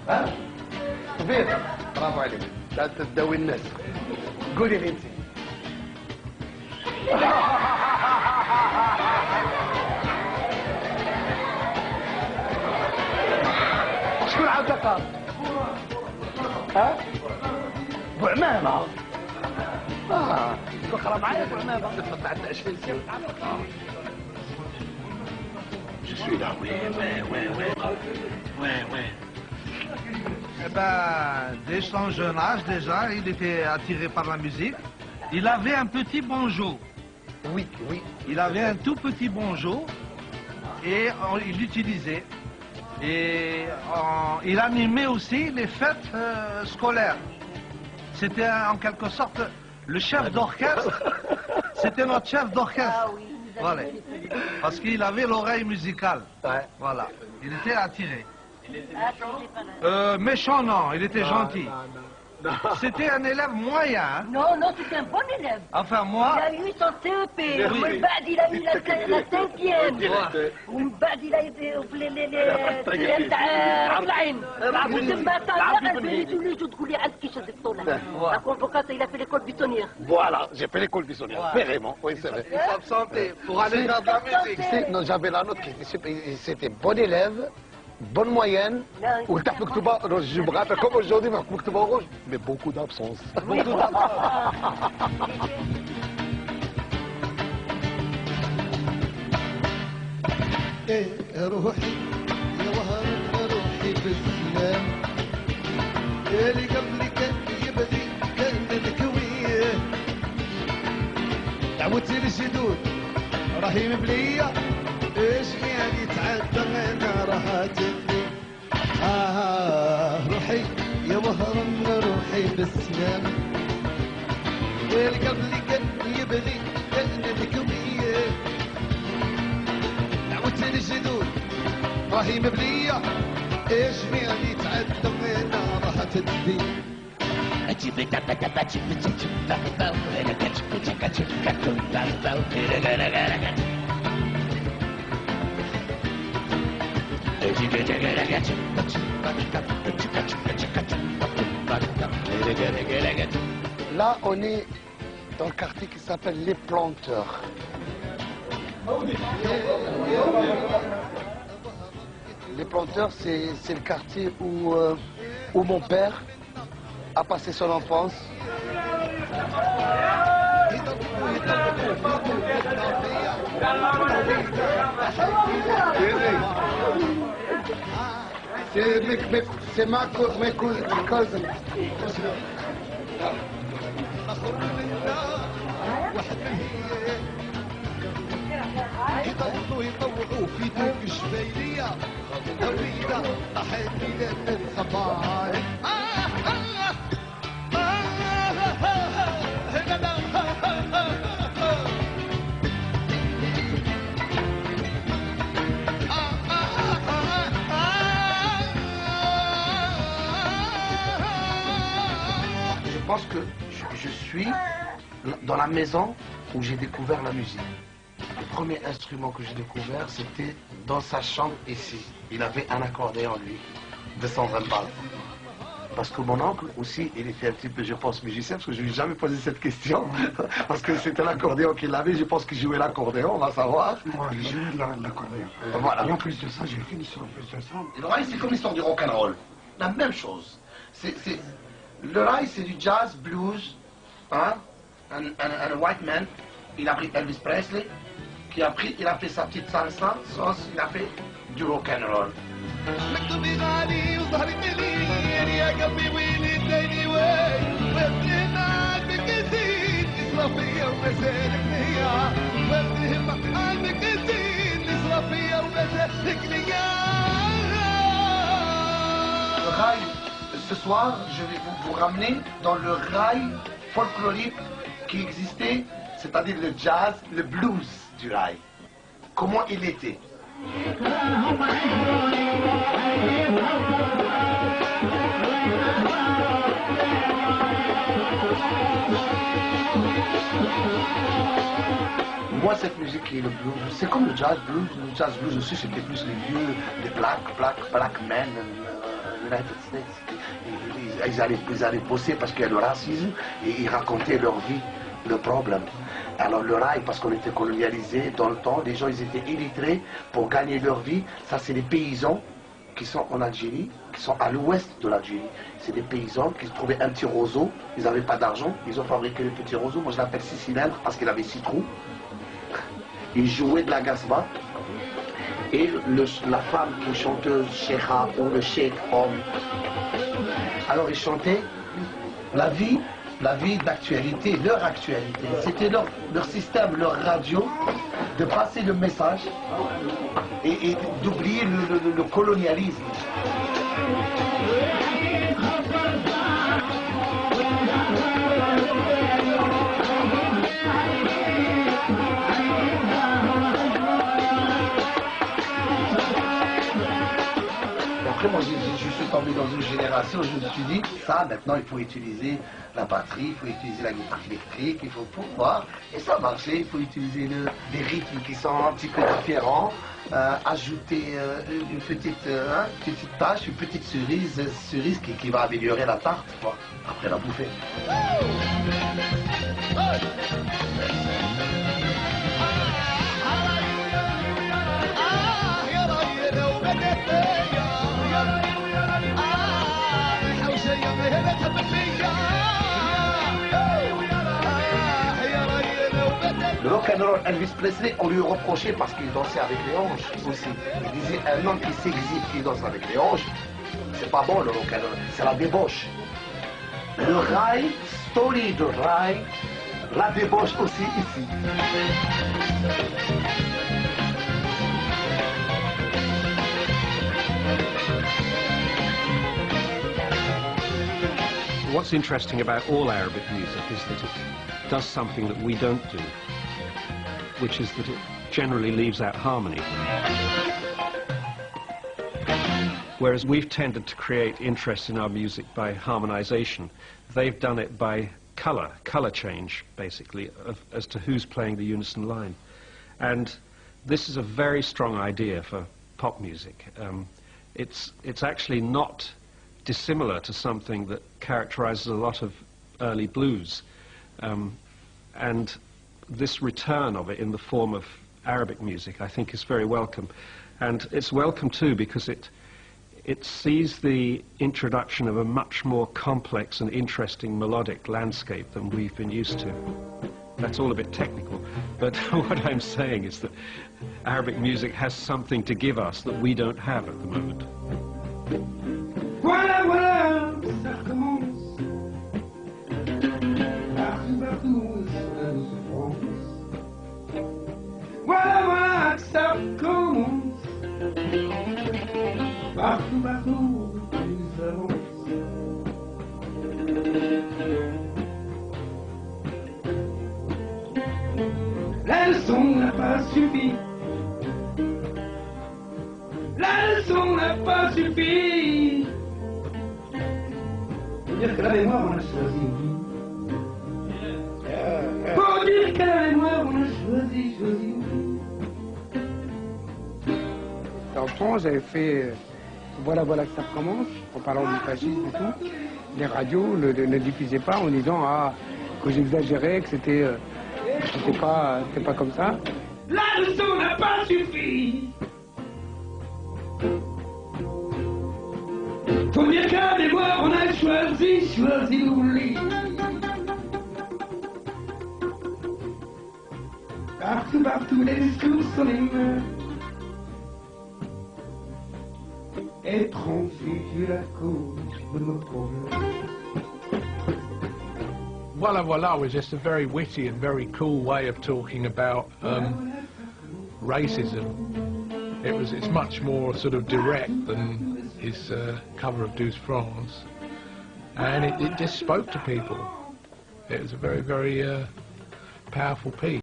ها كبير برافو عليك لا تداوي الناس قولي لي انت شكون عندك ها بوعمامة تقرا معايا بوعمامة عندنا 20 سنة Je suis là, ouais. Eh ben, dès son jeune âge, déjà, il était attiré par la musique. Il avait un petit banjo. Oui. Il avait un tout petit banjo et il l'utilisait. Et il animait aussi les fêtes scolaires. C'était en quelque sorte le chef d'orchestre. C'était notre chef d'orchestre. Ah oui. Voilà. Parce qu'il avait l'oreille musicale. Ouais. Voilà. Il était attiré. Ah, Méchant, non. Il était gentil. C'était un élève moyen. non, c'était un bon élève. Enfin, moi... Il a eu son CEP, Oui. ومن بعد il a eu la cinquième. ومن بعد il a été les تاع رب العين. وتما طالع تولي تقول لي عندك كيش هذيك الطولة. La convocation, il a fait l'école buissonnière. Voilà, j'ai fait l'école buissonnière. Vraiment, oui, c'est vrai. Il s'absentait pour aller faire de la musique. Non, j'avais la note qui c'était bon élève, bonne moyenne, ou le مكتوبة rouge برات comme aujourd'hui مكتوبة rouge, mais beaucoup d'absence. Beaucoup d'absence. روحي يا وهر روحي بالسلام اللي قبلي كان يبغي كان الكويه تعودت للجدود رهيم بليا ايش يعني تعدى انا راحتني روحي يا وهر روحي بالسلام اللي قبلي كان يبغي كان الكويه تعودت للجدود رهيم بليا ايش يعني تعدى انا راحتني Là, on est dans le quartier qui s'appelle Les Planteurs. Les Planteurs, c'est le quartier où mon père a passé son enfance. C'est ma cousin. يضلوا يطوعوا في دوق الشبيلية طويلة طاحت لنا الصباح Je pense que je suis dans la maison où j'ai découvert la musique. Le premier instrument que j'ai découvert, c'était dans sa chambre ici. Il avait un accordéon, lui, de 120 balles. Parce que mon oncle aussi, il était un petit peu, je pense, musicien, parce que je ne lui ai jamais posé cette question. Parce que c'était l'accordéon qu'il avait, je pense qu'il jouait l'accordéon, on va savoir. Moi, j'ai joué de l'accordéon. Voilà. Et en plus de ça, j'ai fait l'histoire en plus de ça. Le rail, c'est comme l'histoire du rock'n'roll. La même chose. Le rail, c'est du jazz, blues, hein? Un white man, il a pris Elvis Presley, qui a pris, il a fait sa petite salsa, sauce, il a fait du rock'n'roll. مكتوبي غالي وظهري مليان يا قلبي ويلي الديني وين وابننا بكثير يصرف فيا ومسالك ليا وابنهم قلبك كثير يصرف فيا ومسالك ليا Le rail, ce soir, je vais vous ramener dans le rail folklorique qui existait, c'est-à-dire le jazz, le blues du rail. Comment il était. moi, cette musique qui est le blues, c'est comme le jazz blues. Le jazz blues aussi, c'était plus les vieux, les black men, United States. Ils allaient bosser parce qu'il y a le racisme et ils racontaient leur vie, le problème. Alors le rail, parce qu'on était colonialisé dans le temps, les gens ils étaient illettrés pour gagner leur vie. Ça, c'est les paysans qui sont en Algérie, qui sont à l'ouest de l'Algérie. C'est des paysans qui trouvaient un petit roseau, ils n'avaient pas d'argent, ils ont fabriqué le petit roseau. Moi je l'appelle 6 cylindres parce qu'il avait 6 trous. Ils jouaient de la gasba. Et la femme qui chanteuse, Sheikha ou le Sheikh homme, alors ils chantaient la vie d'actualité, leur actualité. C'était leur système, leur radio, de passer le message et d'oublier le colonialisme. Après, moi, je suis tombé dans une génération où je me suis dit, ça, maintenant, il faut utiliser la batterie, il faut utiliser la guitare électrique, il faut pouvoir, et ça marchait, il faut utiliser des rythmes qui sont un petit peu différents, ajouter une petite tâche, une petite cerise qui va améliorer la tarte, quoi, après la bouffer. Le rock'n'roll Elvis Presley, on lui reprochait parce qu'il dansait avec les hanches aussi. Il disait un homme qui s'exhibe, qui danse avec les hanches, c'est pas bon le rock'n'roll, c'est la débauche. Le rail, story de rail, la débauche aussi ici. What's interesting about all Arabic music is that it does something that we don't do, which is that it generally leaves out harmony. Whereas we've tended to create interest in our music by harmonization, they've done it by color change, basically, as to who's playing the unison line. And this is a very strong idea for pop music. It's actually not dissimilar to something that characterizes a lot of early blues. And this return of it in the form of Arabic music, I think, is very welcome. And it's welcome, too, because it sees the introduction of a much more complex and interesting melodic landscape than we've been used to. That's all a bit technical, but what I'm saying is that Arabic music has something to give us that we don't have at the moment. Voilà, voilà, ça recommence. Partout, ça France. Voilà, voilà, ça recommence. Partout, ça avance. La leçon n'a pas suffi. La leçon n'a pas suffi. Faut dire que la mémoire, on a choisi. Faut dire que la mémoire, on a choisi. En France, j'avais fait voilà que ça recommence, en parlant du fascisme et tout. Les radios ne diffusaient pas en disant que j'exagérais, que c'était pas comme ça. La leçon n'a pas suffi. Faut dire qu'à mémoire, on a choisi d'oublier. Partout, les discours sont les mêmes. Être en fut la cause de nos problèmes. Voilà was just a very witty and very cool way of talking about racism. It's much more sort of direct than his cover of Douce France, and it just spoke to people. It was a very, very powerful piece.